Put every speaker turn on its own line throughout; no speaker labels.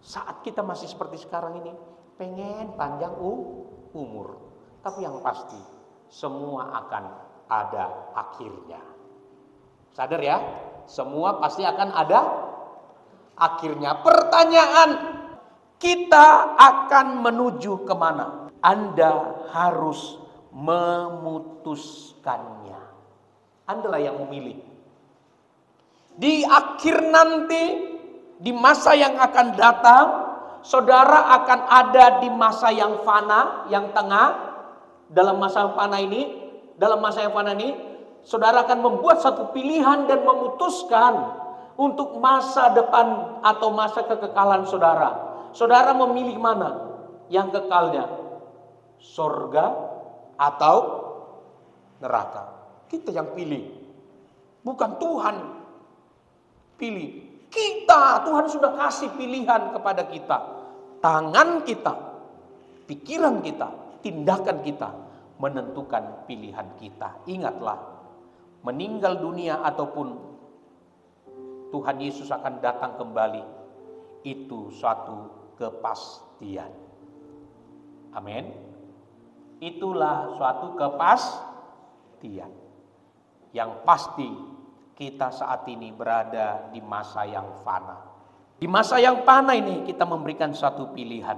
Saat kita masih seperti sekarang ini, pengen panjang umur. Tapi yang pasti, semua akan ada akhirnya. Sadar ya, semua pasti akan ada akhirnya. Pertanyaan, kita akan menuju kemana? Anda harus memutuskannya. Andalah yang memilih. Di akhir nanti, di masa yang akan datang, saudara akan ada di masa yang fana, yang tengah. Dalam masa yang fana ini, saudara akan membuat satu pilihan dan memutuskan untuk masa depan atau masa kekekalan saudara. Saudara memilih mana yang kekalnya? Surga atau neraka? Kita yang pilih, bukan Tuhan pilih. Tuhan sudah kasih pilihan kepada kita. Tangan kita, pikiran kita, tindakan kita menentukan pilihan kita. Ingatlah, meninggal dunia ataupun Tuhan Yesus akan datang kembali, itu suatu kepastian. Amin. Itulah suatu kepastian. Yang pasti kita saat ini berada di masa yang fana. Di masa yang fana ini kita memberikan satu pilihan.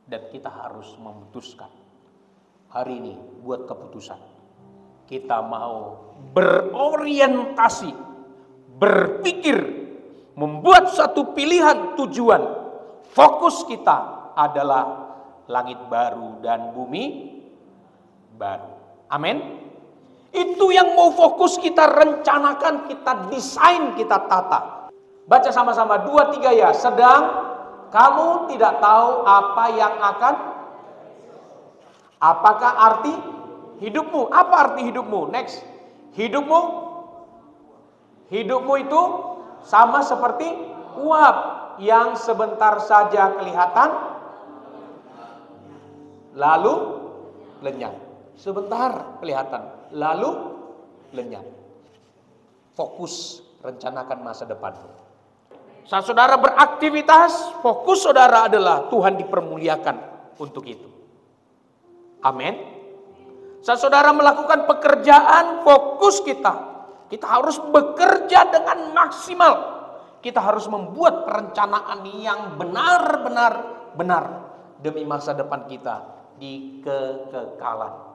Dan kita harus memutuskan. Hari ini buat keputusan. Kita mau berorientasi, berpikir, membuat satu pilihan tujuan. Fokus kita adalah langit baru dan bumi baru. Amin. Itu yang mau fokus kita rencanakan, kita desain, kita tata. Baca sama-sama 2-3 ya. Sedang kamu tidak tahu apa yang akan. Apakah arti hidupmu? Apa arti hidupmu? Next. Hidupmu itu sama seperti uap yang sebentar saja kelihatan, lalu lenyap. Sebentar kelihatan, lalu lenyap. Fokus, rencanakan masa depan. Saat saudara beraktivitas, fokus saudara adalah Tuhan dipermuliakan untuk itu. Amin. Saat saudara melakukan pekerjaan, fokus kita harus bekerja dengan maksimal. Kita harus membuat perencanaan yang benar demi masa depan kita di kekekalan.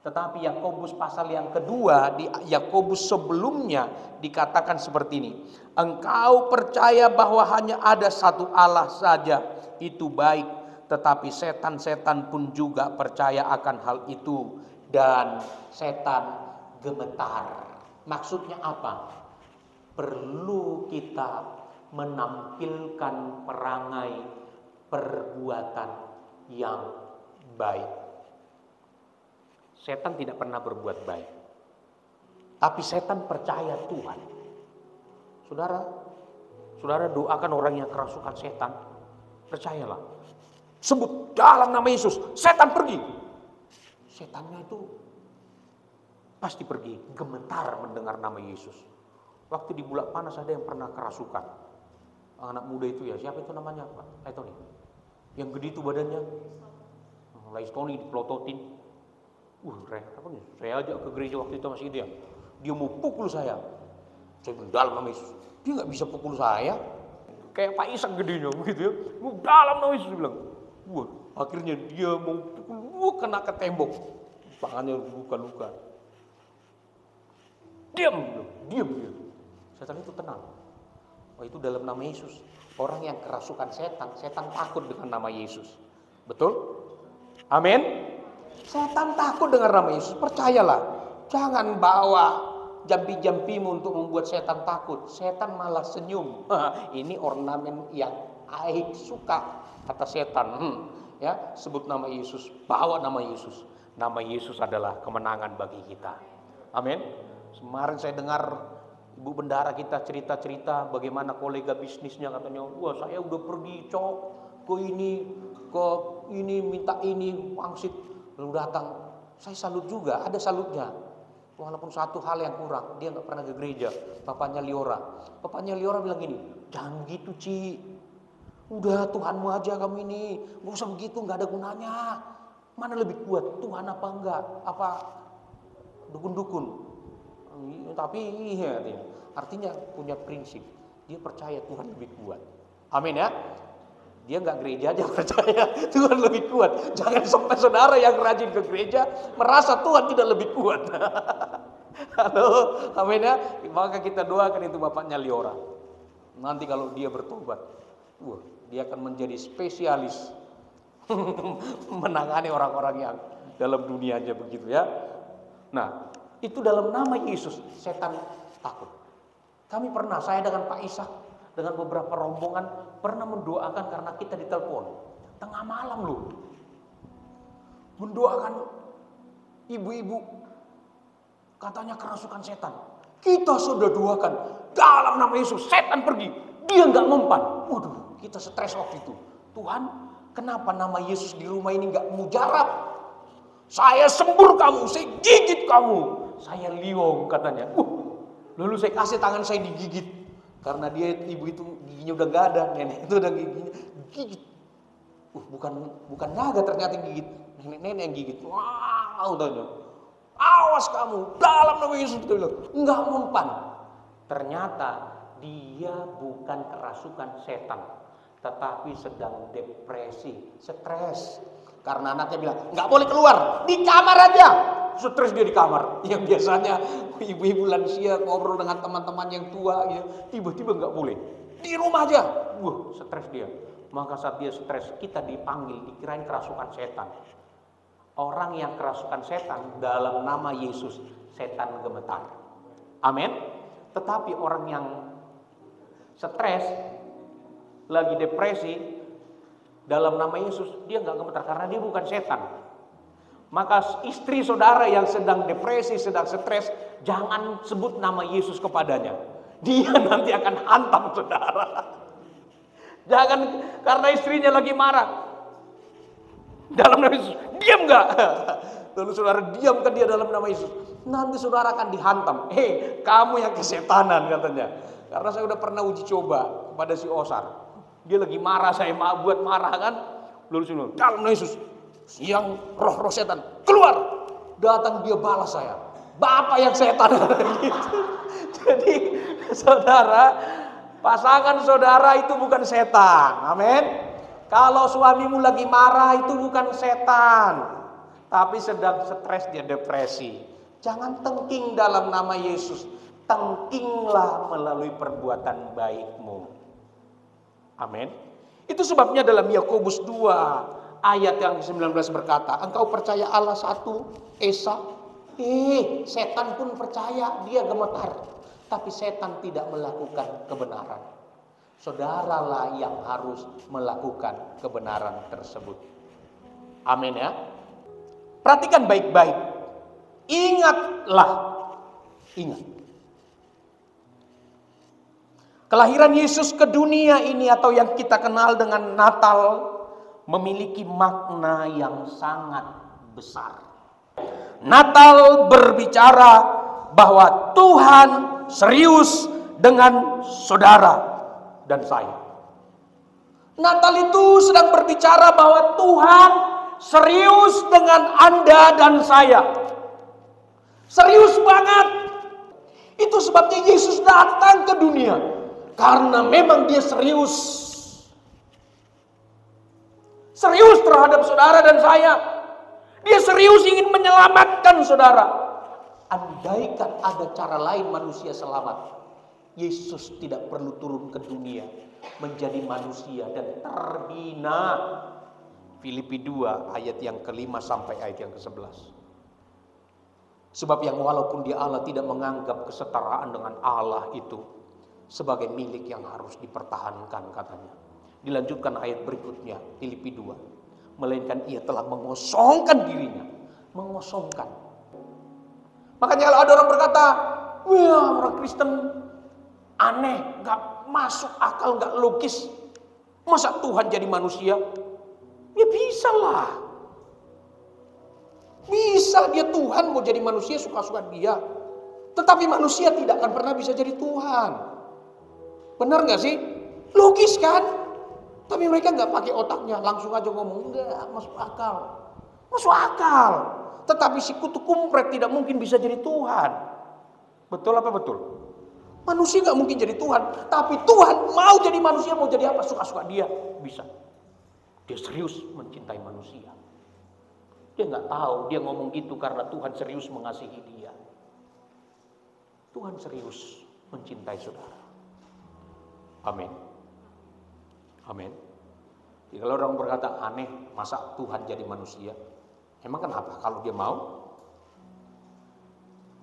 Tetapi Yakobus pasal yang kedua, di Yakobus sebelumnya dikatakan seperti ini. Engkau percaya bahwa hanya ada satu Allah saja, itu baik. Tetapi setan-setan pun juga percaya akan hal itu. Dan setan gemetar. Maksudnya apa? Perlu kita menampilkan perangai perbuatan yang baik. Setan tidak pernah berbuat baik. Tapi setan percaya Tuhan. Saudara doakan orang yang kerasukan setan. Percayalah. Sebut dalam nama Yesus, setan pergi. Setannya itu pasti pergi, gemetar mendengar nama Yesus. Waktu di bulan panas ada yang pernah kerasukan. Anak muda itu ya, siapa itu namanya Pak? Tony. Yang gede itu badannya. Tony dipelototin. Saya ajak ke gereja waktu itu masih dia. Dia mau pukul saya. Saya bilang dalam nama Yesus. Dia nggak bisa pukul saya. Kayak Pak Ishak gedenya begitu ya. Dalam nama Yesus dia bilang. Akhirnya dia mau pukul, kena ke tembok. Tangannya luka-luka. Diam dia. Setan itu tenang. Itu dalam nama Yesus. Orang yang kerasukan setan takut dengan nama Yesus. Betul? Amin. Setan takut dengan nama Yesus. Percayalah. Jangan bawa jampi-jampimu untuk membuat setan takut. Setan malah senyum. Ini ornamen yang Aik suka, kata setan. Ya, sebut nama Yesus, bawa nama Yesus. Nama Yesus adalah kemenangan bagi kita. Amin. Kemarin saya dengar ibu bendahara kita cerita-cerita bagaimana kolega bisnisnya, katanya, wah saya udah pergi ke ini minta ini pangsit, lalu datang. Saya salut juga, ada salutnya. Walaupun satu hal yang kurang, dia nggak pernah ke gereja. Papanya Liora bilang gini, jangan gitu Ci. Udah Tuhanmu aja kamu ini, gak usah begitu, gak ada gunanya. Mana lebih kuat, Tuhan apa enggak? Apa dukun-dukun? Tapi iya, artinya punya prinsip. Dia percaya Tuhan lebih kuat. Amin ya. Dia nggak gereja aja percaya Tuhan lebih kuat. Jangan sampai saudara yang rajin ke gereja merasa Tuhan tidak lebih kuat. Halo, amin ya. Maka kita doakan itu bapaknya Liora. Nanti kalau dia bertobat, dia akan menjadi spesialis menangani orang-orang yang dalam dunianya begitu ya. Nah, itu dalam nama Yesus setan takut. Kami pernah, saya dengan Pak Ishak, dengan beberapa rombongan pernah mendoakan karena kita ditelepon tengah malam loh. Mendoakan ibu-ibu katanya kerasukan setan. Kita sudah doakan dalam nama Yesus setan pergi. Dia nggak mempan. Waduh, kita stres waktu itu. Tuhan, kenapa nama Yesus di rumah ini nggak mujarab? Saya sembur kamu, saya gigit kamu. Saya liong katanya. Lalu saya kasih tangan saya digigit. Karena dia ibu itu giginya udah gak ada, nenek itu udah giginya gigit. Bukan naga ternyata yang gigit, nenek yang gigit. Wow, tanya. Awas kamu, dalam nama Yesus kita bilang, enggak mempan. Ternyata dia bukan kerasukan setan, tetapi sedang depresi, stres. Karena anaknya bilang, enggak boleh keluar, di kamar aja. Stres dia di kamar. Yang biasanya ibu-ibu lansia ngobrol dengan teman-teman yang tua, ya, tiba-tiba nggak boleh. Di rumah aja. Stres dia. Maka saat dia stres, kita dipanggil, dikirain kerasukan setan. Orang yang kerasukan setan dalam nama Yesus, setan gemetar. Amin. Tetapi orang yang stres, lagi depresi, dalam nama Yesus, dia nggak gemetar karena dia bukan setan. Maka istri saudara yang sedang depresi, sedang stres, jangan sebut nama Yesus kepadanya. Dia nanti akan hantam saudara. Jangan karena istrinya lagi marah. Dalam nama Yesus, diam gak? Lalu saudara diamkan dia dalam nama Yesus. Nanti saudara akan dihantam. Kamu yang kesetanan katanya. Karena saya udah pernah uji coba kepada si Osar. Dia lagi marah, saya buat marah kan. Lalu saudara, dalam nama Yesus. Siang roh-roh setan keluar, datang dia balas saya, bapak yang setan gitu. Jadi saudara, pasangan saudara itu bukan setan, amin. Kalau suamimu lagi marah itu bukan setan, tapi sedang stres, dia depresi. Jangan tengking dalam nama Yesus, tengkinglah melalui perbuatan baikmu, amin. Itu sebabnya dalam Yakobus 2 ayat yang ke-19 berkata, engkau percaya Allah satu, Esa? Setan pun percaya, dia gemetar. Tapi setan tidak melakukan kebenaran. Saudaralah yang harus melakukan kebenaran tersebut. Amin ya. Perhatikan baik-baik. Ingatlah. Ingat. Kelahiran Yesus ke dunia ini atau yang kita kenal dengan Natal memiliki makna yang sangat besar. Natal berbicara bahwa Tuhan serius dengan saudara dan saya. Natal itu sedang berbicara bahwa Tuhan serius dengan Anda dan saya. Serius banget. Itu sebabnya Yesus datang ke dunia. Karena memang dia serius. Serius terhadap saudara dan saya. Dia serius ingin menyelamatkan saudara. Andaikan ada cara lain manusia selamat, Yesus tidak perlu turun ke dunia menjadi manusia dan terhina. Filipi 2 ayat yang ke-5 sampai ayat yang ke-11. Sebab yang walaupun dia Allah tidak menganggap kesetaraan dengan Allah itu sebagai milik yang harus dipertahankan katanya. Dilanjutkan ayat berikutnya, Filipi 2. Melainkan ia telah mengosongkan dirinya. Mengosongkan. Makanya kalau ada orang berkata, wah orang Kristen aneh, gak masuk akal, gak logis. Masa Tuhan jadi manusia? Ya bisa lah. Bisa dia Tuhan mau jadi manusia suka-suka dia. Tetapi manusia tidak akan pernah bisa jadi Tuhan. Benar gak sih? Logis kan? Tapi mereka nggak pakai otaknya, langsung aja ngomong, enggak, masuk akal. Masuk akal. Tetapi si kutu kumpret tidak mungkin bisa jadi Tuhan. Betul apa betul? Manusia nggak mungkin jadi Tuhan. Tapi Tuhan mau jadi manusia, mau jadi apa, suka-suka dia. Bisa. Dia serius mencintai manusia. Dia nggak tahu, dia ngomong gitu karena Tuhan serius mengasihi dia. Tuhan serius mencintai saudara. Amin. Amin. Jadi kalau orang berkata aneh, masa Tuhan jadi manusia? Emang kenapa? Kalau dia mau,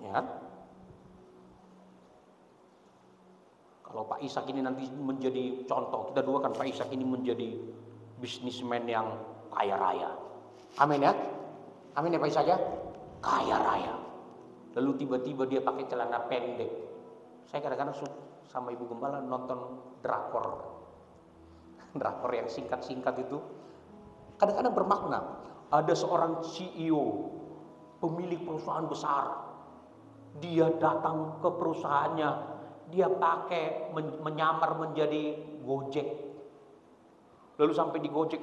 ya kan? Kalau Pak Ishak ini nanti menjadi contoh, kita doakan Pak Ishak ini menjadi bisnismen yang kaya raya. Amin ya? Amin ya Pak Ishak ya? Kaya raya. Lalu tiba-tiba dia pakai celana pendek. Saya kadang-kadang sama Ibu Gembala nonton drakor. Drakor yang singkat-singkat itu kadang-kadang bermakna. Ada seorang CEO, pemilik perusahaan besar. Dia datang ke perusahaannya, dia pakai menyamar menjadi Gojek. Lalu sampai di Gojek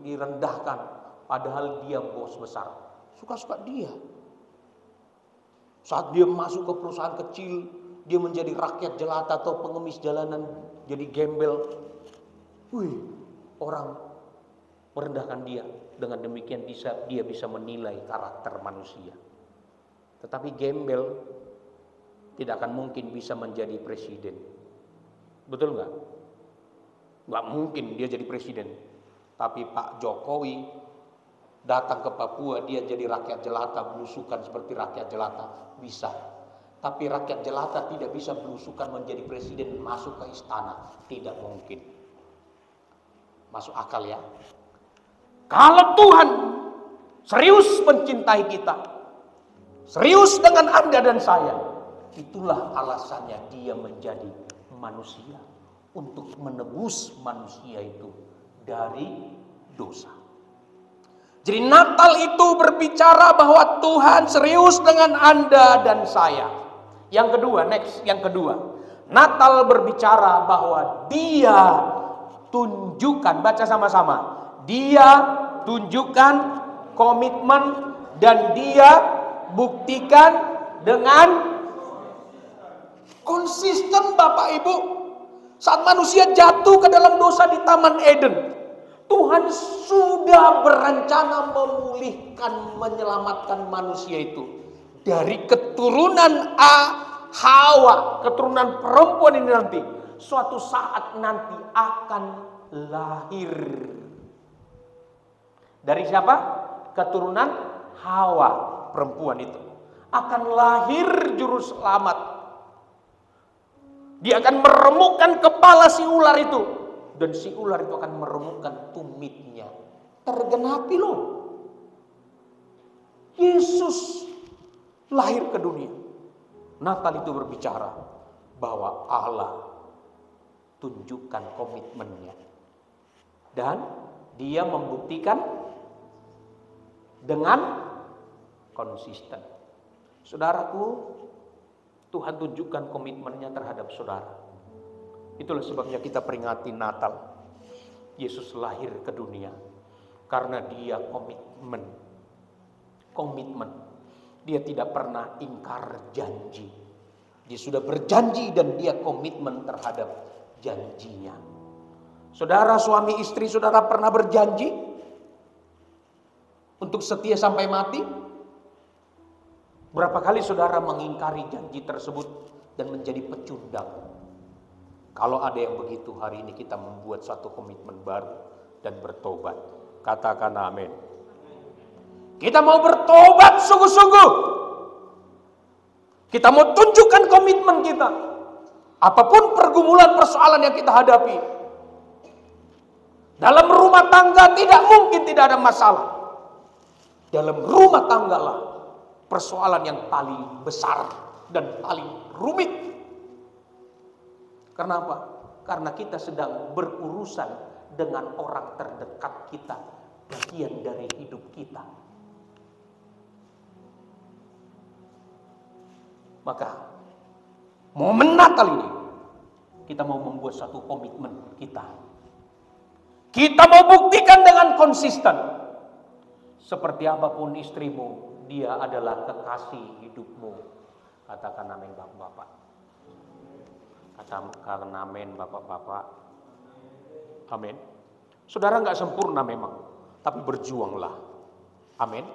direndahkan, padahal dia bos besar. Suka-suka dia. Saat dia masuk ke perusahaan kecil, dia menjadi rakyat jelata atau pengemis jalanan, jadi gembel. Wih, orang merendahkan dia. Dengan demikian dia bisa menilai karakter manusia. Tetapi gembel tidak akan mungkin bisa menjadi presiden. Betul nggak? Nggak mungkin dia jadi presiden. Tapi Pak Jokowi datang ke Papua, dia jadi rakyat jelata, belusukan seperti rakyat jelata. Bisa. Tapi rakyat jelata tidak bisa belusukan menjadi presiden, masuk ke istana. Tidak mungkin. Masuk akal ya. Kalau Tuhan serius mencintai kita, serius dengan Anda dan saya, itulah alasannya dia menjadi manusia, untuk menebus manusia itu dari dosa. Jadi Natal itu berbicara bahwa Tuhan serius dengan Anda dan saya. Yang kedua, Natal berbicara bahwa Dia tunjukkan, baca sama-sama. Dia tunjukkan komitmen dan dia buktikan dengan konsisten. Bapak Ibu, saat manusia jatuh ke dalam dosa di Taman Eden, Tuhan sudah berencana memulihkan, menyelamatkan manusia itu dari keturunan Hawa, keturunan perempuan ini nanti suatu saat nanti akan lahir. Dari siapa? Keturunan Hawa, perempuan itu. Akan lahir juru selamat. Dia akan meremukkan kepala si ular itu. Dan si ular itu akan meremukkan tumitnya. Tergenapi loh. Yesus lahir ke dunia. Natal itu berbicara bahwa Allah tunjukkan komitmennya. Dan dia membuktikan dengan konsisten. Saudaraku, Tuhan tunjukkan komitmennya terhadap saudara. Itulah sebabnya kita peringati Natal. Yesus lahir ke dunia karena dia komitmen. Dia tidak pernah ingkar janji. Dia sudah berjanji dan dia komitmen terhadap janjinya. Saudara, suami istri saudara pernah berjanji untuk setia sampai mati? Berapa kali saudara mengingkari janji tersebut dan menjadi pecundang? Kalau ada yang begitu, hari ini kita membuat satu komitmen baru dan bertobat. Katakan amin. Kita mau bertobat sungguh-sungguh. Kita mau tunjukkan komitmen kita. Apapun pergumulan persoalan yang kita hadapi. Dalam rumah tangga tidak mungkin tidak ada masalah. Dalam rumah tangga lah persoalan yang paling besar dan paling rumit. Kenapa? Karena kita sedang berurusan dengan orang terdekat kita, bagian dari hidup kita. Maka momen Natal ini kita mau membuat satu komitmen kita. Kita mau buktikan dengan konsisten. Seperti apapun istrimu, dia adalah kekasih hidupmu. Katakan amin bapak-bapak. Katakan amin bapak-bapak. Amin. Saudara nggak sempurna memang, tapi berjuanglah. Amin.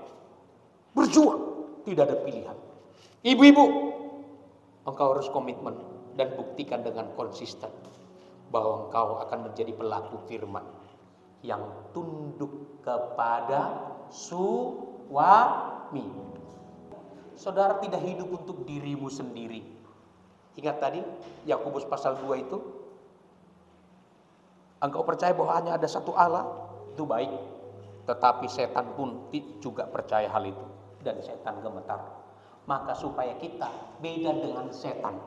Berjuang, tidak ada pilihan. Ibu-ibu, engkau harus komitmen dan buktikan dengan konsisten bahwa engkau akan menjadi pelaku firman yang tunduk kepada suami. Saudara tidak hidup untuk dirimu sendiri. Ingat tadi Yakobus pasal 2 itu, engkau percaya bahwa hanya ada satu Allah, itu baik. Tetapi setan pun juga percaya hal itu, dan setan gemetar. Maka supaya kita beda dengan setan,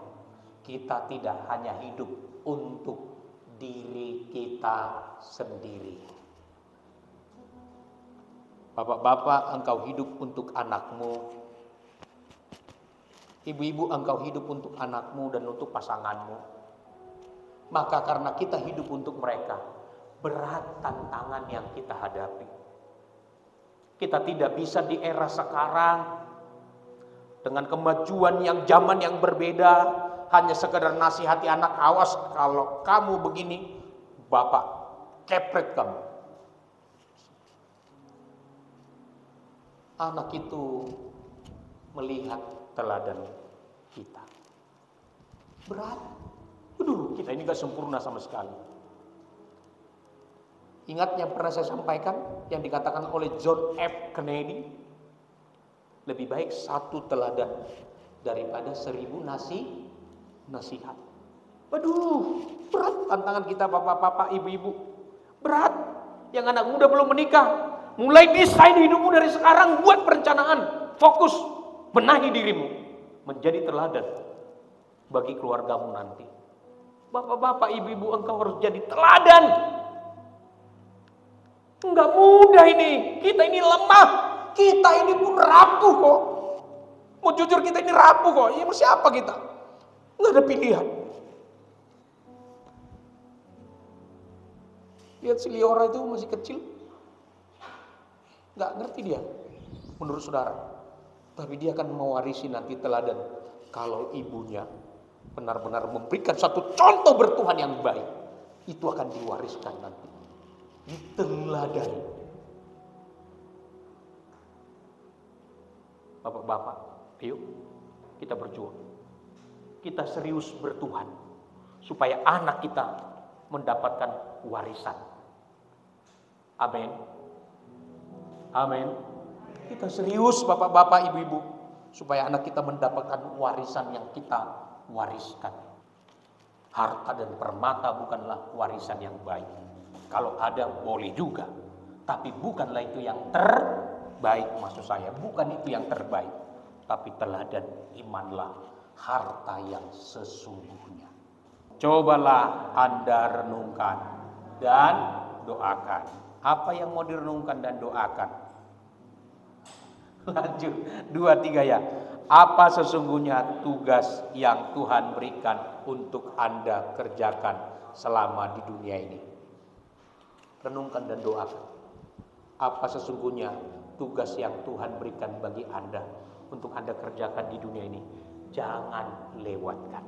kita tidak hanya hidup untuk diri kita sendiri. Bapak-bapak, engkau hidup untuk anakmu. Ibu-ibu, engkau hidup untuk anakmu dan untuk pasanganmu. Maka karena kita hidup untuk mereka, berat tantangan yang kita hadapi. Kita tidak bisa di era sekarang dengan kemajuan yang zaman yang berbeda hanya sekedar nasihati anak, awas kalau kamu begini, bapak kepret kamu. Anak itu melihat teladan kita. Berat. Aduh, kita ini gak sempurna sama sekali. Ingat yang pernah saya sampaikan, yang dikatakan oleh John F. Kennedy, lebih baik satu teladan daripada 1000 nasihat. Waduh, berat tantangan kita bapak-bapak, ibu-ibu. Berat. Yang anak muda belum menikah, mulai desain hidupmu dari sekarang, buat perencanaan, fokus, benahi dirimu, menjadi teladan bagi keluargamu nanti. Bapak-bapak, ibu-ibu, engkau harus jadi teladan. Enggak mudah ini, kita ini lemah, kita ini pun rapuh kok. Mau jujur kita ini rapuh kok, ya siapa kita? Enggak ada pilihan. Lihat si Liora itu masih kecil, nggak ngerti dia menurut saudara, tapi dia akan mewarisi nanti teladan kalau ibunya benar-benar memberikan satu contoh bertuhan yang baik, itu akan diwariskan nanti, diteladan. Bapak-bapak, ayo kita berjuang, kita serius bertuhan supaya anak kita mendapatkan warisan. Amin. Amin. Kita serius bapak-bapak, ibu-ibu, supaya anak kita mendapatkan warisan yang kita wariskan. Harta dan permata bukanlah warisan yang baik. Kalau ada boleh juga, tapi bukanlah itu yang terbaik. Maksud saya bukan itu yang terbaik, tapi teladan imanlah harta yang sesungguhnya. Cobalah Anda renungkan dan doakan. Apa yang mau direnungkan dan doakan? Lanjut, 2, 3 ya. Apa sesungguhnya tugas yang Tuhan berikan untuk Anda kerjakan selama di dunia ini? Renungkan dan doakan. Apa sesungguhnya tugas yang Tuhan berikan bagi Anda untuk Anda kerjakan di dunia ini? Jangan lewatkan.